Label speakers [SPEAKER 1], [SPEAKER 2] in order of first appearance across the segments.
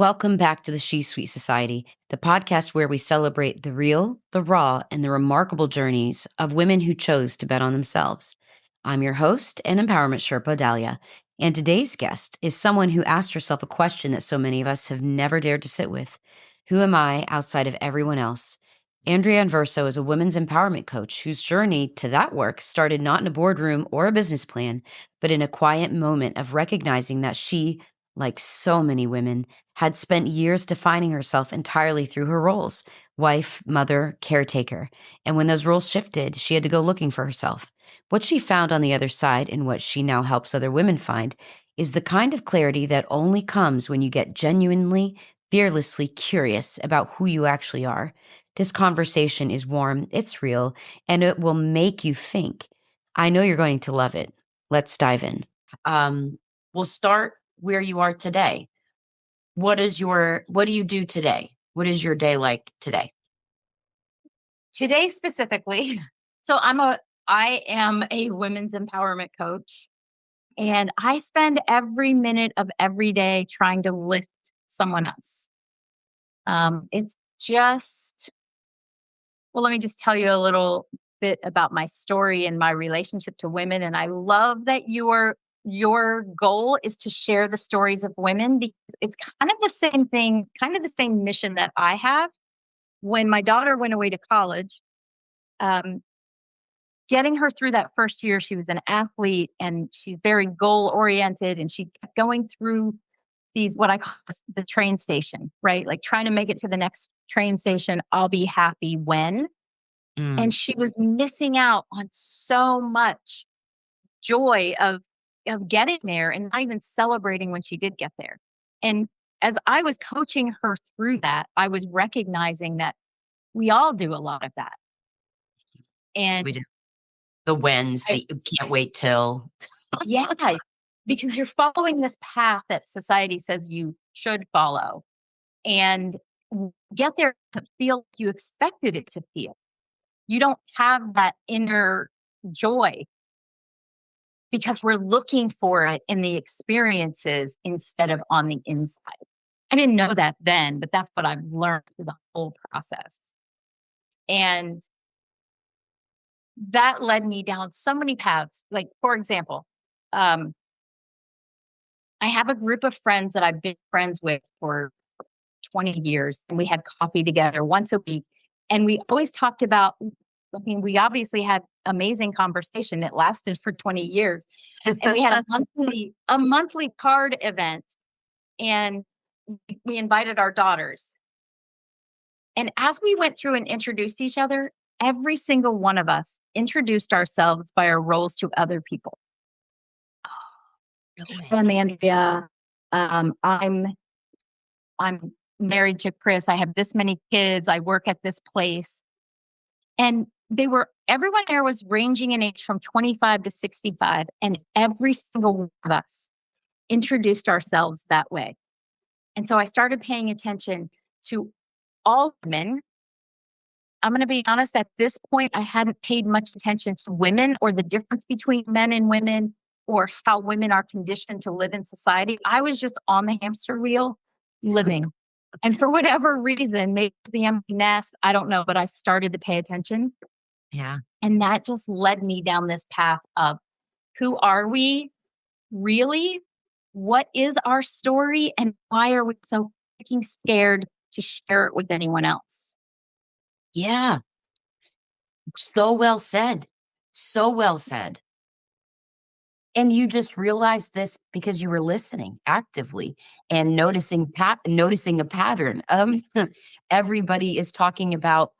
[SPEAKER 1] Welcome back to the She Suite Society, the podcast where we celebrate the real, the raw, and the remarkable journeys of women who chose to bet on themselves. I'm your host and empowerment Sherpa, Dahlia, and today's guest is someone who asked herself a question that so many of us have never dared to sit with. Who am I outside of everyone else? Andrea Universo is a women's empowerment coach whose journey to that work started not in a boardroom or a business plan, but in a quiet moment of recognizing that she, like so many women, had spent years defining herself entirely through her roles: wife, mother, caretaker. And when those roles shifted, she had to go looking for herself. What she found on the other side, and what she now helps other women find, is the kind of clarity that only comes when you get genuinely, fearlessly curious about who you actually are. This conversation is warm, it's real, and it will make you think. I know you're going to love it. Let's dive in. We'll start where you are today. What do you do today? What is your day like today?
[SPEAKER 2] Today specifically, I am a women's empowerment coach, and I spend every minute of every day trying to lift someone else. It's just, well, let me just tell you a little bit about my story and my relationship to women. And I love that your goal is to share the stories of women, because it's kind of the same thing, kind of the same mission that I have. When my daughter went away to college, getting her through that first year, she was an athlete and she's very goal oriented, and she kept going through these, what I call the train station, right? Like trying to make it to the next train station. I'll be happy when. And she was missing out on so much joy of getting there and not even celebrating when she did get there. And as I was coaching her through that, I was recognizing that we all do a lot of that. And
[SPEAKER 1] We do. The wins that you can't wait till.
[SPEAKER 2] Yeah, because you're following this path that society says you should follow, and get there to feel like you expected it to feel. You don't have that inner joy because we're looking for it in the experiences instead of on the inside. I didn't know that then, but that's what I've learned through the whole process. And that led me down so many paths. Like, for example, I have a group of friends that I've been friends with for 20 years, and we had coffee together once a week. And we always talked about, we obviously had amazing conversation. It lasted for 20 years. And we had a monthly card event, and we invited our daughters. And as we went through and introduced each other, every single one of us introduced ourselves by our roles to other people. I'm Andrea. I'm married to Chris. I have this many kids. I work at this place. And everyone there was ranging in age from 25 to 65. And every single one of us introduced ourselves that way. And so I started paying attention to all women. I'm going to be honest, at this point, I hadn't paid much attention to women or the difference between men and women, or how women are conditioned to live in society. I was just on the hamster wheel living. And for whatever reason, maybe the empty nest, I don't know, but I started to pay attention.
[SPEAKER 1] Yeah.
[SPEAKER 2] And that just led me down this path of, who are we really? What is our story? And why are we so freaking scared to share it with anyone else?
[SPEAKER 1] Yeah. So well said. So well said. And you just realized this because you were listening actively and noticing a pattern. Everybody is talking about,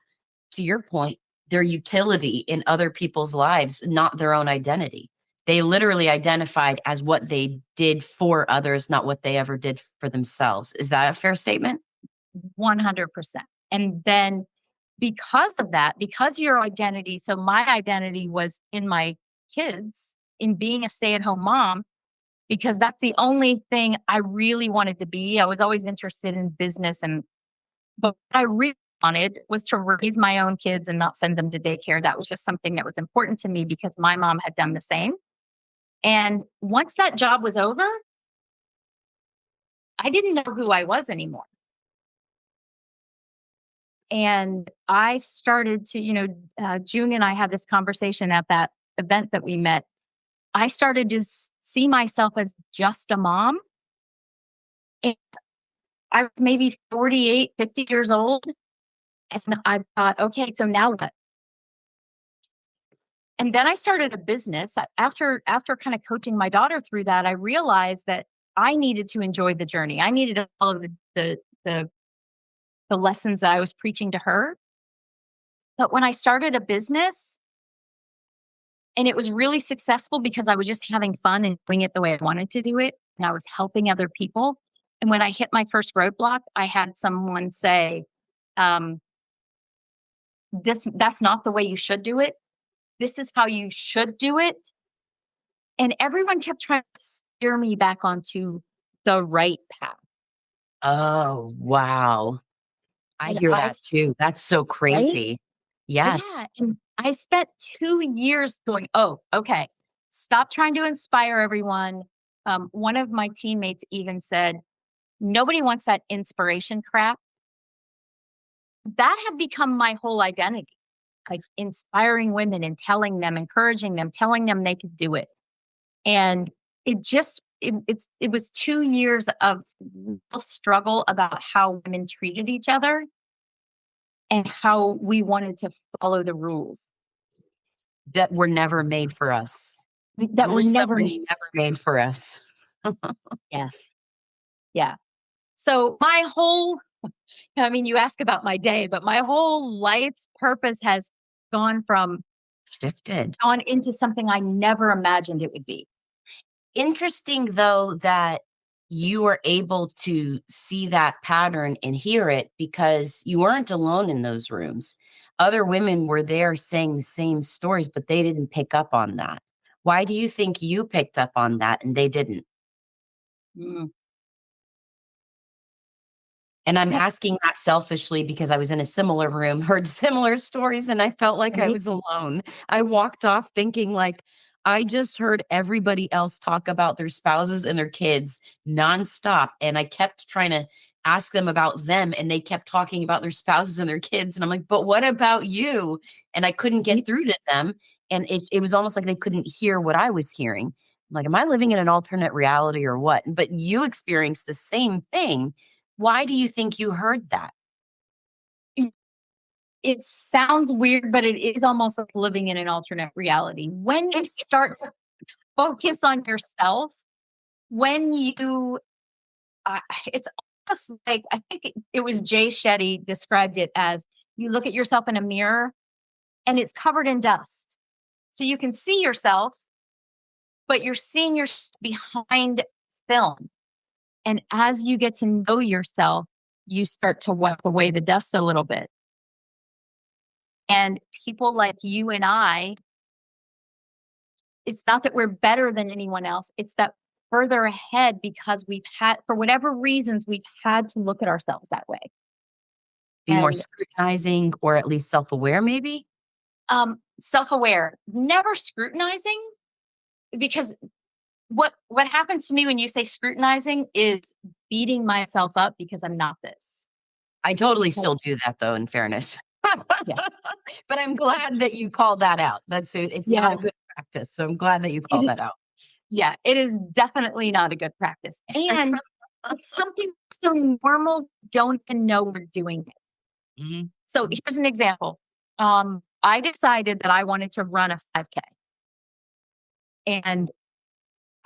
[SPEAKER 1] to your point, their utility in other people's lives, not their own identity. They literally identified as what they did for others, not what they ever did for themselves. Is that a fair statement?
[SPEAKER 2] 100%. And then because of that, because your identity, so my identity was in my kids, in being a stay-at-home mom, because that's the only thing I really wanted to be. I was always interested in business, but what I really wanted was to raise my own kids and not send them to daycare. That was just something that was important to me because my mom had done the same. And once that job was over, I didn't know who I was anymore. And I started to, June and I had this conversation at that event that we met. I started to see myself as just a mom. And I was maybe 48, 50 years old. And I thought, okay, so now what? And then I started a business. After kind of coaching my daughter through that, I realized that I needed to enjoy the journey. I needed to follow the lessons that I was preaching to her. But when I started a business, and it was really successful because I was just having fun and doing it the way I wanted to do it, and I was helping other people. And when I hit my first roadblock, I had someone say, that's not the way you should do it. This is how you should do it. And everyone kept trying to steer me back onto the right path.
[SPEAKER 1] Oh, wow. I hear that too. That's so crazy.
[SPEAKER 2] Right?
[SPEAKER 1] Yes.
[SPEAKER 2] Yeah. And I spent 2 years going, oh, okay, stop trying to inspire everyone. One of my teammates even said, nobody wants that inspiration crap. That had become my whole identity, like inspiring women and telling them, encouraging them, telling them they could do it. And it was 2 years of real struggle about how women treated each other and how we wanted to follow the rules
[SPEAKER 1] That were never made for us.
[SPEAKER 2] that were
[SPEAKER 1] Rules
[SPEAKER 2] never
[SPEAKER 1] never made for us.
[SPEAKER 2] Yes. Yeah. So my whole, I mean, you ask about my day, but my whole life's purpose has gone
[SPEAKER 1] Shifted.
[SPEAKER 2] gone into something I never imagined it would be.
[SPEAKER 1] Interesting, though, that you were able to see that pattern and hear it because you weren't alone in those rooms. Other women were there saying the same stories, but they didn't pick up on that. Why do you think you picked up on that and they didn't?
[SPEAKER 2] Mm.
[SPEAKER 1] And I'm asking that selfishly because I was in a similar room, heard similar stories, and I felt like I
[SPEAKER 2] Right?
[SPEAKER 1] was alone. I walked off thinking like, I just heard everybody else talk about their spouses and their kids nonstop. And I kept trying to ask them about them, and they kept talking about their spouses and their kids. And I'm like, but what about you? And I couldn't get through to them. And it was almost like they couldn't hear what I was hearing. I'm like, am I living in an alternate reality or what? But you experienced the same thing. Why do you think you heard that?
[SPEAKER 2] It sounds weird, but it is almost like living in an alternate reality. When you start to focus on yourself, when you, it's almost like, I think it was Jay Shetty described it as you look at yourself in a mirror and it's covered in dust. So you can see yourself, but you're seeing yourself behind film. And as you get to know yourself, you start to wipe away the dust a little bit. And people like you and I, it's not that we're better than anyone else. It's that further ahead because we've had, for whatever reasons, we've had to look at ourselves that way.
[SPEAKER 1] Be more
[SPEAKER 2] And
[SPEAKER 1] scrutinizing or at least self-aware, maybe?
[SPEAKER 2] self-aware, never scrutinizing, because what happens to me when you say scrutinizing is beating myself up because I'm not this.
[SPEAKER 1] I totally still do that, though, in fairness.
[SPEAKER 2] Yeah.
[SPEAKER 1] But I'm glad that you called that out. It's not a good practice. So I'm glad that you called that out.
[SPEAKER 2] Yeah, it is definitely not a good practice. And it's something so normal, don't even know we're doing it.
[SPEAKER 1] Mhm.
[SPEAKER 2] So here's an example. I decided that I wanted to run a 5K. And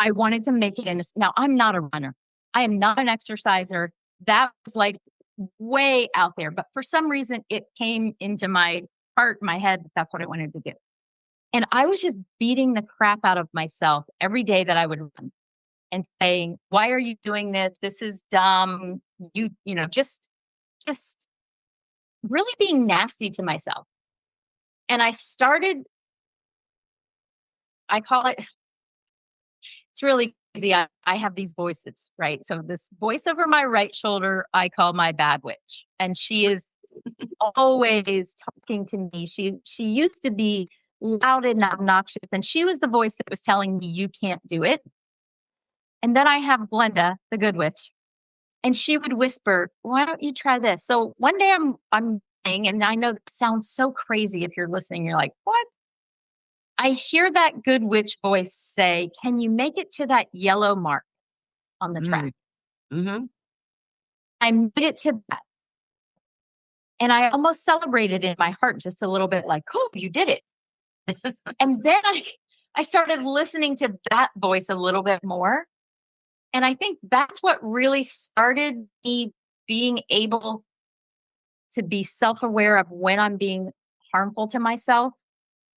[SPEAKER 2] I wanted to make it in. Now, I'm not a runner. I am not an exerciser. That was like way out there. But for some reason, it came into my heart, my head, that that's what I wanted to do. And I was just beating the crap out of myself every day that I would run and saying, why are you doing this? This is dumb. Just really being nasty to myself. And I call it, it's really easy. I have these voices, right? So this voice over my right shoulder, I call my bad witch. And she is always talking to me. She used to be loud and obnoxious, and she was the voice that was telling me you can't do it. And then I have Glenda, the good witch. And she would whisper, why don't you try this? So one day I'm saying, and I know that sounds so crazy if you're listening, you're like, what? I hear that good witch voice say, can you make it to that yellow mark on the track?
[SPEAKER 1] Mm-hmm.
[SPEAKER 2] I made it to that. And I almost celebrated in my heart just a little bit like, oh, you did it. And then I started listening to that voice a little bit more. And I think that's what really started me being able to be self-aware of when I'm being harmful to myself.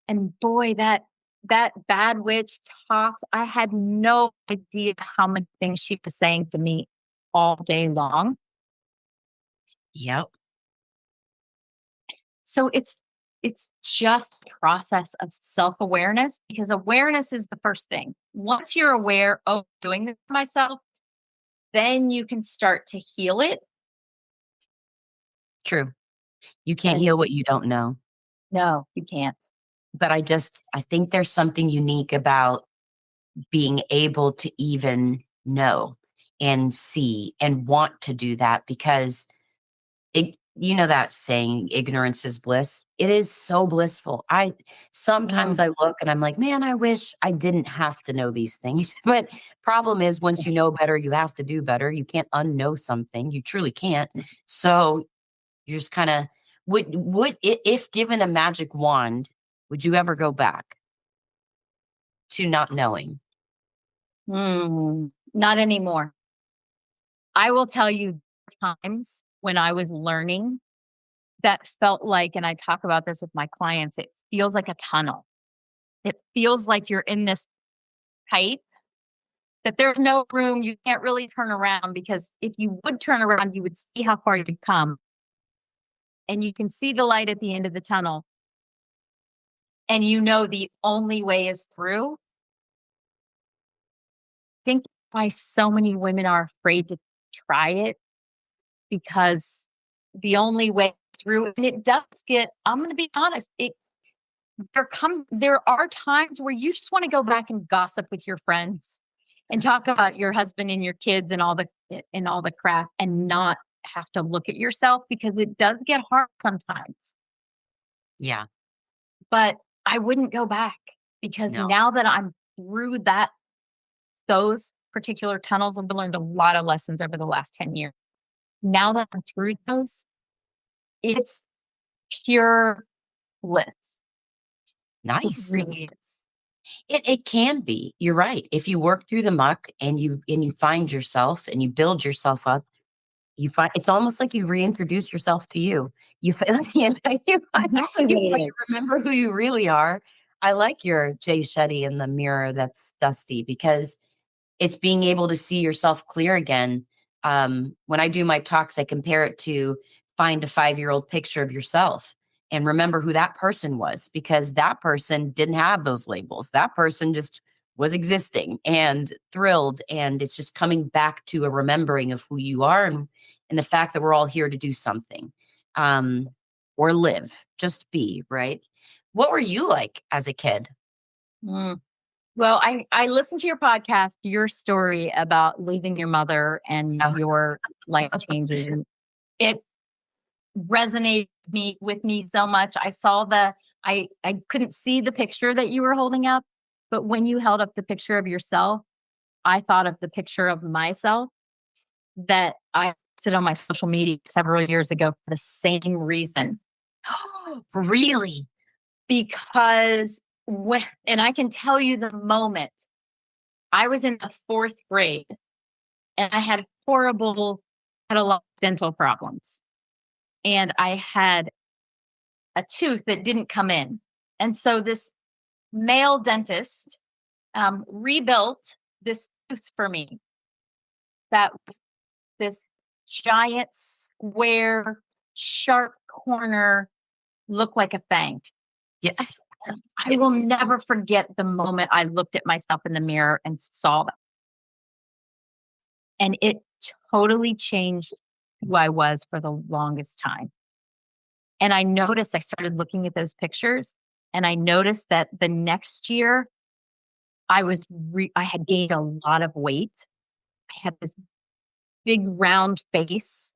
[SPEAKER 2] And boy, that bad witch talks, I had no idea how many things she was saying to me all day long.
[SPEAKER 1] Yep.
[SPEAKER 2] So it's just a process of self-awareness, because awareness is the first thing. Once you're aware, oh, doing this to myself, then you can start to heal it.
[SPEAKER 1] True. You can't heal what you don't know.
[SPEAKER 2] No, you can't.
[SPEAKER 1] But I think there's something unique about being able to even know and see and want to do that, because you know that saying, ignorance is bliss. It is so blissful. Sometimes I look and I'm like, man, I wish I didn't have to know these things. But problem is, once you know better, you have to do better. You can't unknow something. You truly can't. So you're just kind of, if given a magic wand, would you ever go back to not knowing?
[SPEAKER 2] Not anymore. I will tell you times when I was learning that felt like, and I talk about this with my clients, it feels like a tunnel. It feels like you're in this pipe that there's no room. You can't really turn around, because if you would turn around, you would see how far you've come, and you can see the light at the end of the tunnel. And you know the only way is through. I think why so many women are afraid to try it, because the only way through, and it does get, I'm going to be honest, there are times where you just want to go back and gossip with your friends and talk about your husband and your kids and all the crap, and not have to look at yourself, because it does get hard sometimes.
[SPEAKER 1] Yeah.
[SPEAKER 2] But I wouldn't go back, because
[SPEAKER 1] No.
[SPEAKER 2] now that I'm through those particular tunnels, I've learned a lot of lessons over the last 10 years. Now that I'm through those, it's pure bliss.
[SPEAKER 1] Nice.
[SPEAKER 2] It really is.
[SPEAKER 1] It can be. You're right. If you work through the muck and you find yourself and you build yourself up, you find it's almost like you reintroduce yourself to you. You find,
[SPEAKER 2] Exactly what it
[SPEAKER 1] you
[SPEAKER 2] is.
[SPEAKER 1] remember who you really are. I like your Jay Shetty in the mirror that's dusty, because it's being able to see yourself clear again. When I do my talks, I compare it to find a 5-year-old picture of yourself and remember who that person was, because that person didn't have those labels. That person just was existing and thrilled. And it's just coming back to a remembering of who you are, and the fact that we're all here to do something, or live, just be, right? What were you like as a kid?
[SPEAKER 2] Mm. Well, I listened to your podcast, your story about losing your mother and
[SPEAKER 1] Oh,
[SPEAKER 2] your life changes. And it resonated with me so much. I couldn't see the picture that you were holding up, but when you held up the picture of yourself, I thought of the picture of myself that I posted on my social media several years ago for the same reason.
[SPEAKER 1] really?
[SPEAKER 2] Because and I can tell you the moment I was in the 4th grade, and I had had a lot of dental problems, and I had a tooth that didn't come in. And so this male dentist rebuilt this tooth for me that was this giant square sharp corner, looked like a fang.
[SPEAKER 1] Yeah.
[SPEAKER 2] I will never forget the moment I looked at myself in the mirror and saw that. And it totally changed who I was for the longest time. And I noticed, I started looking at those pictures, and I noticed that the next year I had gained a lot of weight. I had this big round face.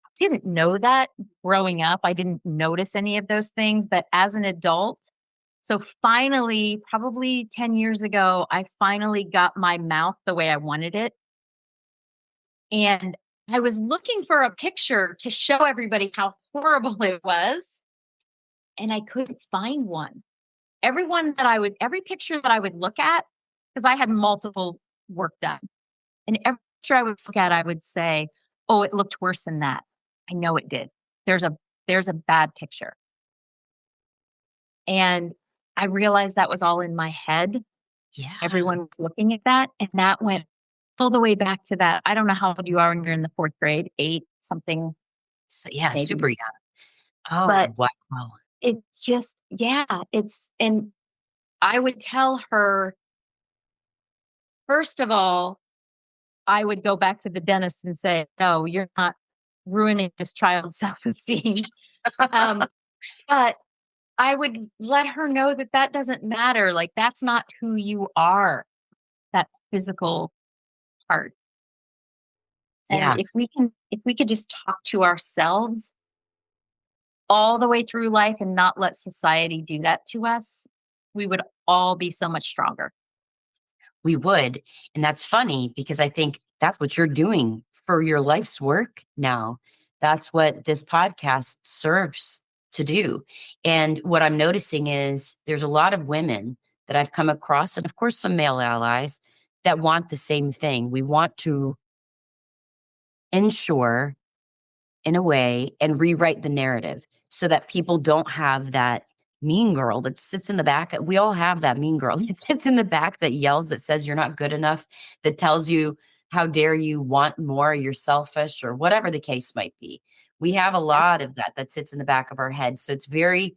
[SPEAKER 2] I didn't know that growing up. I didn't notice any of those things, but as an adult, so finally, probably 10 years ago, I finally got my mouth the way I wanted it. And I was looking for a picture to show everybody how horrible it was, and I couldn't find one. Every picture that I would look at, because I had multiple work done, and every picture I would look at, I would say, "Oh, it looked worse than that. I know it did. There's a there's a bad picture." And I realized that was all in my head.
[SPEAKER 1] Yeah.
[SPEAKER 2] Everyone was looking at that, and that went all the way back to that. I don't know how old you are when you're in the 4th grade, 8 something,
[SPEAKER 1] So, yeah,
[SPEAKER 2] maybe.
[SPEAKER 1] super young. Oh,
[SPEAKER 2] But
[SPEAKER 1] wow.
[SPEAKER 2] it just, yeah, and I would tell her, first of all, I would go back to the dentist and say, "No, you're not ruining this child's self-esteem." Um, but I would let her know that that doesn't matter. Like, that's not who you are, that physical part. And
[SPEAKER 1] Yeah,
[SPEAKER 2] if we could just talk to ourselves all the way through life and not let society do that to us, we would all be so much stronger.
[SPEAKER 1] we would. And that's funny because I think that's what you're doing for your life's work now. That's what this podcast serves to do. And what I'm noticing is there's a lot of women that I've come across, and of course, some male allies that want the same thing. We want to ensure in a way and rewrite the narrative so that people don't have that mean girl that sits in the back. We all have that mean girl that sits in the back that yells, that says you're not good enough, that tells you, how dare you want more, you're selfish, or whatever the case might be. We have a
[SPEAKER 2] Yeah.
[SPEAKER 1] lot of that sits in the back of our head. So it's very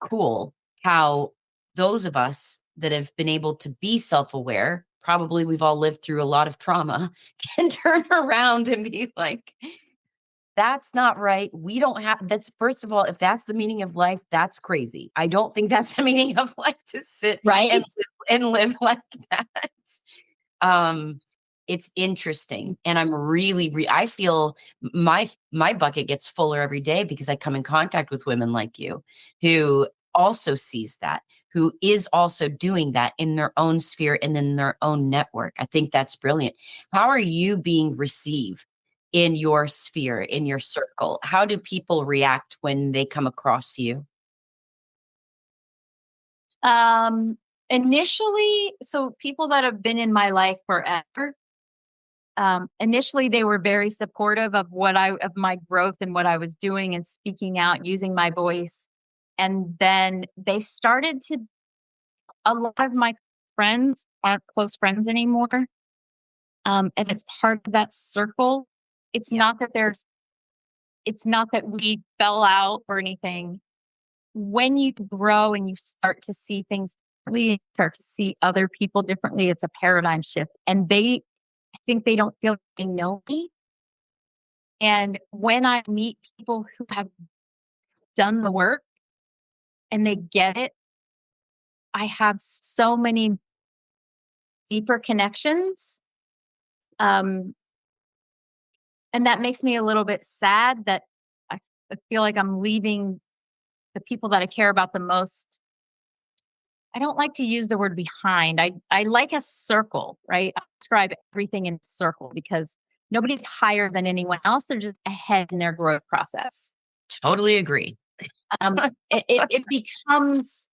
[SPEAKER 1] cool how those of us that have been able to be self-aware, probably we've all lived through a lot of trauma, can turn around and be like, that's not right. We don't have that's first of all, if that's the meaning of life, that's crazy. I don't think that's the meaning of life to sit
[SPEAKER 2] Right?
[SPEAKER 1] and live like that. Um, it's interesting, and I'm really I feel my bucket gets fuller every day because I come in contact with women like you who also sees that, who is also doing that in their own sphere and in their own network. I think that's brilliant. How are you being received in your sphere, in your circle? How do people react when they come across you?
[SPEAKER 2] Um, Initially, so people that have been in my life forever, initially they were very supportive of of my growth and what I was doing and speaking out, using my voice. And then they started to, a lot of my friends aren't close friends anymore. And it's part of that circle. It's
[SPEAKER 1] Yeah.
[SPEAKER 2] not that it's not that we fell out or anything. When you grow and you start to see things differently, and start to see other people differently, it's a paradigm shift. And I think they don't feel like they know me. And when I meet people who have done the work and they get it, I have so many deeper connections. Um, and that makes me a little bit sad that I, I feel like I'm leaving the people that I care about the most. I don't like to use the word behind. I like a circle, right? I describe everything in a circle because nobody's higher than anyone else. They're just ahead in their growth process.
[SPEAKER 1] Totally agree.
[SPEAKER 2] It becomes,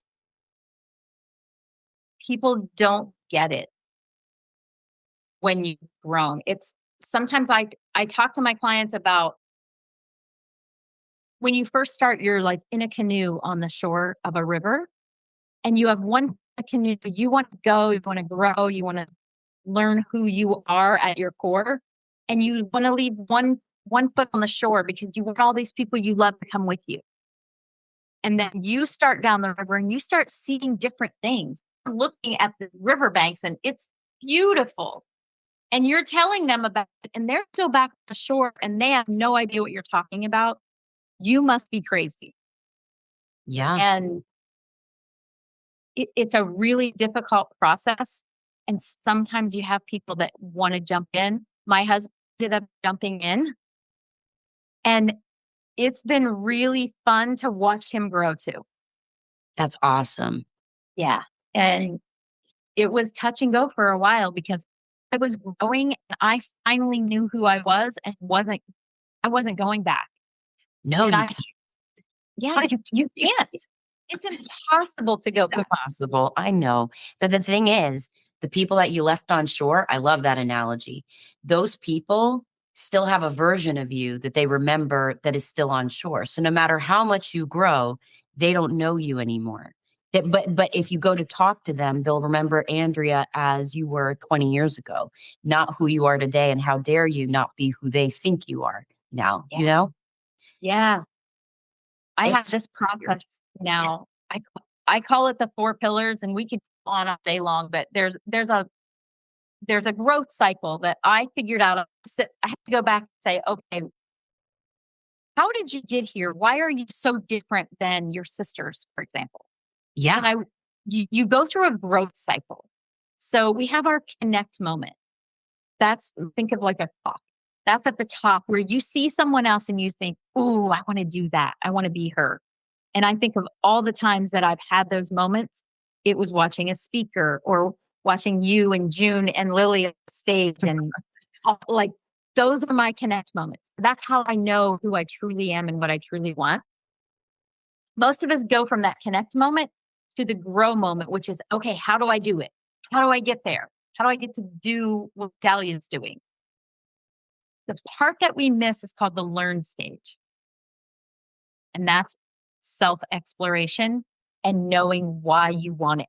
[SPEAKER 2] people don't get it when you've grown. It's sometimes I talk to my clients about when you first start, you're like in a canoe on the shore of a river and you have one canoe, you want to go, you want to grow, you want to learn who you are at your core, and you want to leave one foot on the shore because you want all these people you love to come with you. And then you start down the river and you start seeing different things, looking at the riverbanks, and it's beautiful. And you're telling them about it, and they're still back on the shore and they have no idea what you're talking about. You must be crazy.
[SPEAKER 1] Yeah.
[SPEAKER 2] And it's a really difficult process. And sometimes you have people that want to jump in. My husband ended up jumping in, and it's been really fun to watch him grow too.
[SPEAKER 1] That's awesome.
[SPEAKER 2] Yeah. And it was touch and go for a while because I was growing and I finally knew who I was and I wasn't going back.
[SPEAKER 1] No,
[SPEAKER 2] And
[SPEAKER 1] you
[SPEAKER 2] I,
[SPEAKER 1] can't.
[SPEAKER 2] yeah, you can't. It's impossible to go
[SPEAKER 1] It's
[SPEAKER 2] back.
[SPEAKER 1] impossible. I know. But the thing is, the people that you left on shore, I love that analogy. Those people still have a version of you that they remember that is still on shore. So no matter how much you grow, they don't know you anymore. But if you go to talk to them, they'll remember Andrea as you were 20 years ago, not who you are today. And how dare you not be who they think you are now,
[SPEAKER 2] Yeah.
[SPEAKER 1] you know?
[SPEAKER 2] Yeah. I have
[SPEAKER 1] It's
[SPEAKER 2] this
[SPEAKER 1] weird.
[SPEAKER 2] process now. I call it the 4 pillars, and we could go on all day long, but there's a growth cycle that I figured out. I have to go back and say, okay, how did you get here? Why are you so different than your sisters, for example? And
[SPEAKER 1] Yeah.
[SPEAKER 2] you go through a growth cycle. So we have our connect moment. Think of like a clock. That's at the top where you see someone else and you think, "Ooh, I want to do that. I want to be her." And I think of all the times that I've had those moments. It was watching a speaker or watching you and June and Lily on stage, and like those are my connect moments. That's how I know who I truly am and what I truly want. Most of us go from that connect moment to the grow moment, which is, okay, how do I do it? How do I get there? How do I get to do what Dahlia's doing? The part that we miss is called the learn stage. And that's self exploration and knowing why you want it.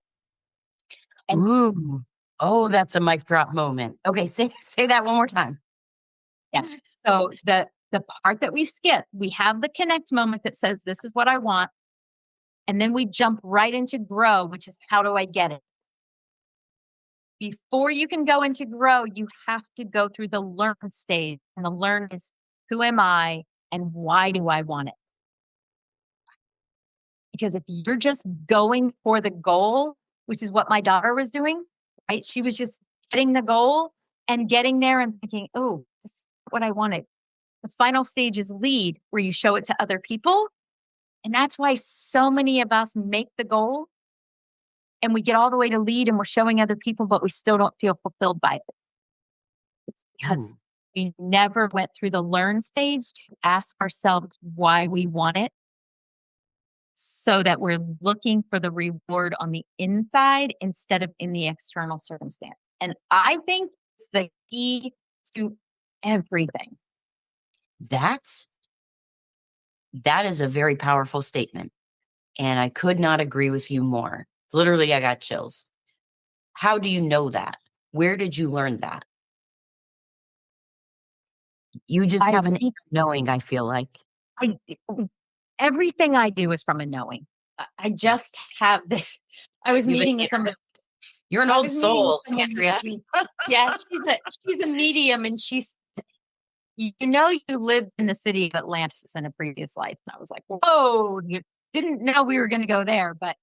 [SPEAKER 2] And
[SPEAKER 1] Ooh. Oh, that's a mic drop moment. Okay, say that one more time.
[SPEAKER 2] yeah, so the part that we skip, we have the connect moment that says, this is what I want. And then we jump right into grow, which is, how do I get it? Before you can go into grow, you have to go through the learn stage. And the learn is, who am I and why do I want it? Because if you're just going for the goal, which is what my daughter was doing, right? She was just getting the goal and getting there and thinking, oh, this is what I wanted. The final stage is lead, where you show it to other people. And that's why so many of us make the goal and we get all the way to lead and we're showing other people, but we still don't feel fulfilled by it. It's because
[SPEAKER 1] Ooh.
[SPEAKER 2] we never went through the learn stage to ask ourselves why we want it, so that we're looking for the reward on the inside instead of in the external circumstance. And I think it's the key to everything.
[SPEAKER 1] That's that is a very powerful statement. And I could not agree with you more. Literally, I got chills. How do you know that? Where did you learn that? You just
[SPEAKER 2] I
[SPEAKER 1] have an
[SPEAKER 2] think
[SPEAKER 1] knowing, I feel like.
[SPEAKER 2] I, everything I do is from a knowing. I just have this. I was
[SPEAKER 1] You've
[SPEAKER 2] meeting with somebody.
[SPEAKER 1] You're an
[SPEAKER 2] I
[SPEAKER 1] old
[SPEAKER 2] was meeting with
[SPEAKER 1] soul,
[SPEAKER 2] someone this
[SPEAKER 1] Andrea.
[SPEAKER 2] week. Yeah, she's a medium, and you know, you lived in the city of Atlantis in a previous life. And I was like, whoa, you didn't know we were going to go there, but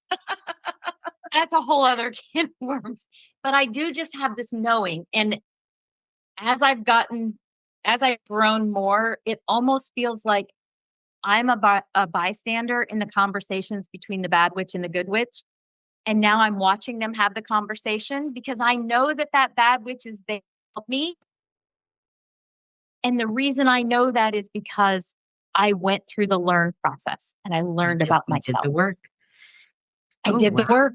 [SPEAKER 2] that's a whole other can of worms. But I do just have this knowing. And as as I've grown more, it almost feels like I'm a bystander in the conversations between the bad witch and the good witch. And now I'm watching them have the conversation because I know that bad witch is there to help me. And the reason I know that is because I went through the learn process and I learned about
[SPEAKER 1] You did
[SPEAKER 2] myself.
[SPEAKER 1] the work.
[SPEAKER 2] I
[SPEAKER 1] Oh,
[SPEAKER 2] did the
[SPEAKER 1] wow.
[SPEAKER 2] work.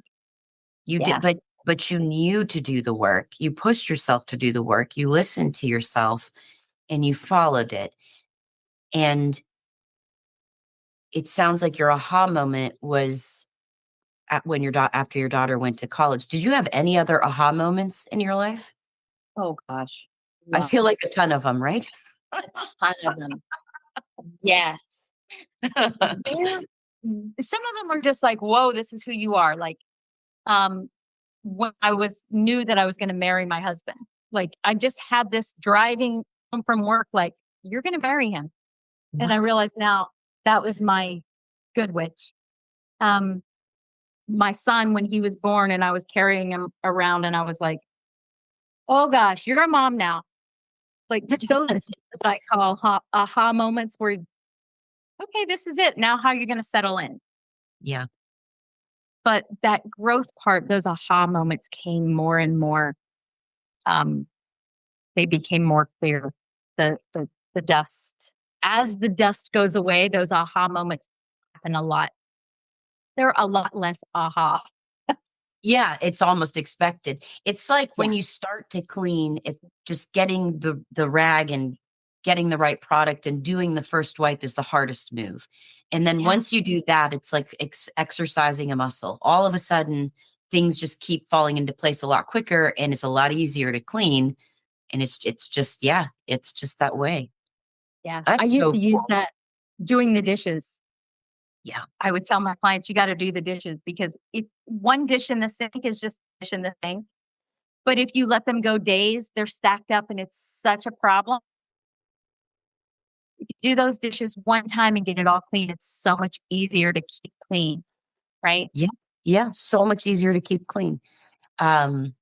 [SPEAKER 1] You
[SPEAKER 2] Yeah.
[SPEAKER 1] did, but you knew to do the work. You pushed yourself to do the work. You listened to yourself and you followed it. And it sounds like your aha moment was when after your daughter went to college. Did you have any other aha moments in your life?
[SPEAKER 2] Oh gosh.
[SPEAKER 1] I feel like
[SPEAKER 2] Lots.
[SPEAKER 1] a ton of them, right?
[SPEAKER 2] A ton of them. Yes. There- some of them are just like, whoa, this is who you are. Like, when knew that I was going to marry my husband, like I just had this driving home from work, like, you're going to marry him. And I realized now that was my good witch. My son, when he was born and I was carrying him around and I was like, oh gosh, you're a mom now. Like those what I call aha moments where, okay, this is it. Now how are you going to settle in?
[SPEAKER 1] Yeah.
[SPEAKER 2] But that growth part, those aha moments came more and more. Um, they became more clear. The dust, as the dust goes away, those aha moments happen a lot. They're a lot less aha.
[SPEAKER 1] Yeah, it's almost expected. It's like
[SPEAKER 2] Yeah.
[SPEAKER 1] when you start to clean, it's just getting the rag and getting the right product and doing the first wipe is the hardest move. And then
[SPEAKER 2] Yeah.
[SPEAKER 1] once you do that, it's like exercising a muscle. All of a sudden, things just keep falling into place a lot quicker and it's a lot easier to clean. And it's just, yeah, it's just that way.
[SPEAKER 2] Yeah. I
[SPEAKER 1] That's
[SPEAKER 2] used
[SPEAKER 1] so
[SPEAKER 2] to use
[SPEAKER 1] cool.
[SPEAKER 2] that doing the dishes.
[SPEAKER 1] Yeah.
[SPEAKER 2] I would tell my clients, you got to do the dishes because if one dish in the sink is just a dish in the sink, but if you let them go days, they're stacked up and it's such a problem. If you do those dishes one time and get it all clean, it's so much easier to keep clean, right?
[SPEAKER 1] Yeah. Yeah. So much easier to keep clean. Um,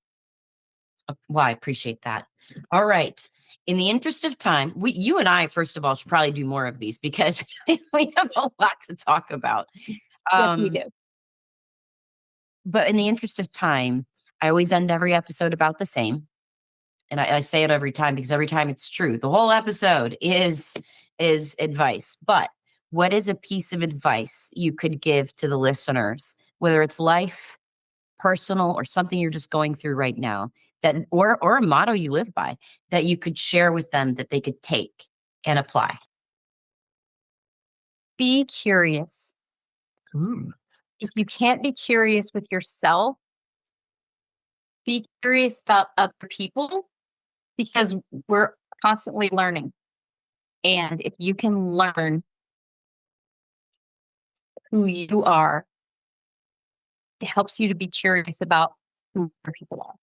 [SPEAKER 1] well, I appreciate that. All right. In the interest of time, you and I, first of all, should probably do more of these because we have a lot to talk about.
[SPEAKER 2] Yes, we
[SPEAKER 1] Um,
[SPEAKER 2] do.
[SPEAKER 1] but in the interest of time, I always end every episode about the same. And I say it every time because every time it's true. The whole episode is advice. But what is a piece of advice you could give to the listeners, whether it's life, personal, or something you're just going through right now, that or a motto you live by that you could share with them that they could take and apply?
[SPEAKER 2] Be curious.
[SPEAKER 1] Ooh.
[SPEAKER 2] If you can't be curious with yourself, be curious about other people because we're constantly learning. And if you can learn who you are, it helps you to be curious about who other people are,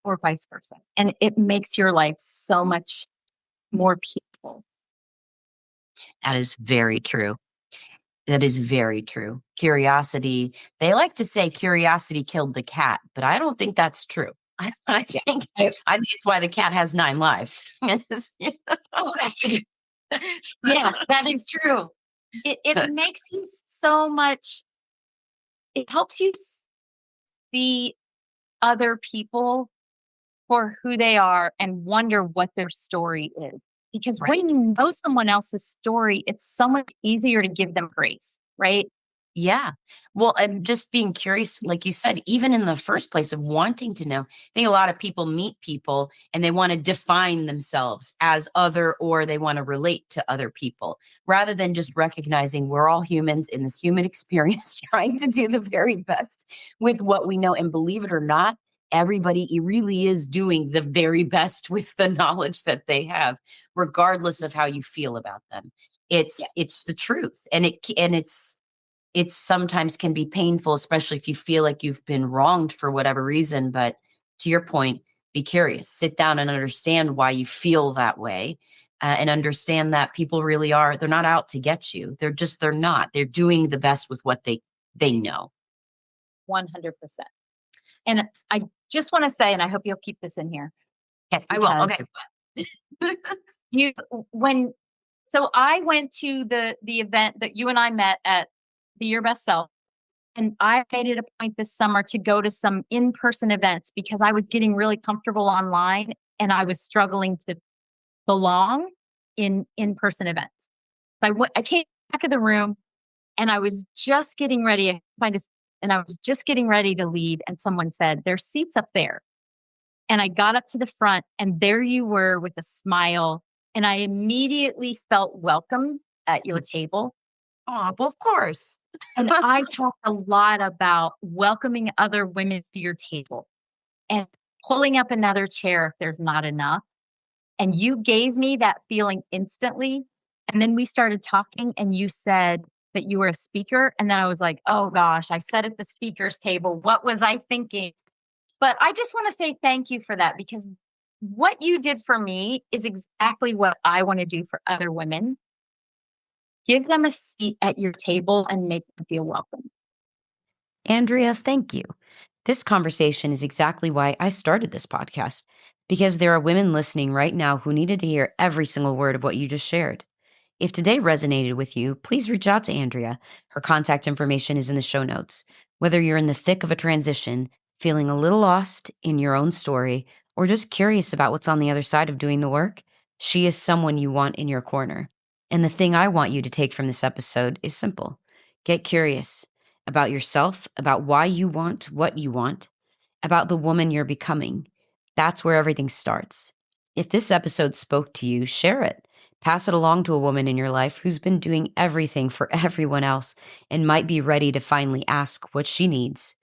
[SPEAKER 2] or vice versa. And it makes your life so much more peaceful.
[SPEAKER 1] That is very true. That is very true. Curiosity, they like to say curiosity killed the cat, but I don't think that's true. I
[SPEAKER 2] Yeah.
[SPEAKER 1] think I think it's why the cat has 9 lives.
[SPEAKER 2] Oh, that's yes, that is true. It makes you so much, it helps you see other people for who they are and wonder what their story is. Because
[SPEAKER 1] Right?
[SPEAKER 2] when you know someone else's story, it's so much easier to give them grace, right?
[SPEAKER 1] Yeah. Well, and just being curious, like you said, even in the first place of wanting to know, I think a lot of people meet people and they want to define themselves as other or they want to relate to other people rather than just recognizing we're all humans in this human experience trying to do the very best with what we know. And believe it or not, everybody really is doing the very best with the knowledge that they have, regardless of how you feel about them.
[SPEAKER 2] Yes.
[SPEAKER 1] It's the truth. And it's sometimes can be painful, especially if you feel like you've been wronged for whatever reason. But to your point, be curious, sit down and understand why you feel that way. And understand that people really are, they're not out to get you. They're not. They're doing the best with what they know.
[SPEAKER 2] 100%. And I just want to say, and I hope you'll keep this in here
[SPEAKER 1] Okay, I will.
[SPEAKER 2] because
[SPEAKER 1] Okay.
[SPEAKER 2] you, when, so I went to the event that you and I met at, Be Your Best Self. And I made it a point this summer to go to some in-person events because I was getting really comfortable online and I was struggling to belong in in-person events. I came back of the room and I was just getting ready to find a, and I was just getting ready to leave. And someone said, "There's seats up there." And I got up to the front and there you were with a smile. And I immediately felt welcome at your table.
[SPEAKER 1] Oh, well, of course.
[SPEAKER 2] And I talk a lot about welcoming other women to your table and pulling up another chair if there's not enough. And you gave me that feeling instantly. And then we started talking, and you said that you were a speaker. And then I was like, oh gosh, I sat at the speaker's table. What was I thinking? But I just want to say thank you for that because what you did for me is exactly what I want to do for other women. Give them a seat at your table and make them feel welcome.
[SPEAKER 1] Andrea, thank you. This conversation is exactly why I started this podcast, because there are women listening right now who needed to hear every single word of what you just shared. If today resonated with you, please reach out to Andrea. Her contact information is in the show notes. Whether you're in the thick of a transition, feeling a little lost in your own story, or just curious about what's on the other side of doing the work, she is someone you want in your corner. And the thing I want you to take from this episode is simple. Get curious about yourself, about why you want what you want, about the woman you're becoming. That's where everything starts. If this episode spoke to you, share it. Pass it along to a woman in your life who's been doing everything for everyone else and might be ready to finally ask what she needs.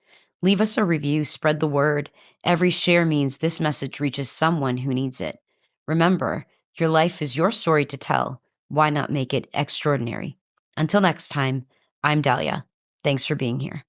[SPEAKER 1] Leave us a review, spread the word. Every share means this message reaches someone who needs it. Remember, your life is your story to tell. Why not make it extraordinary? Until next time, I'm Dahlia. Thanks for being here.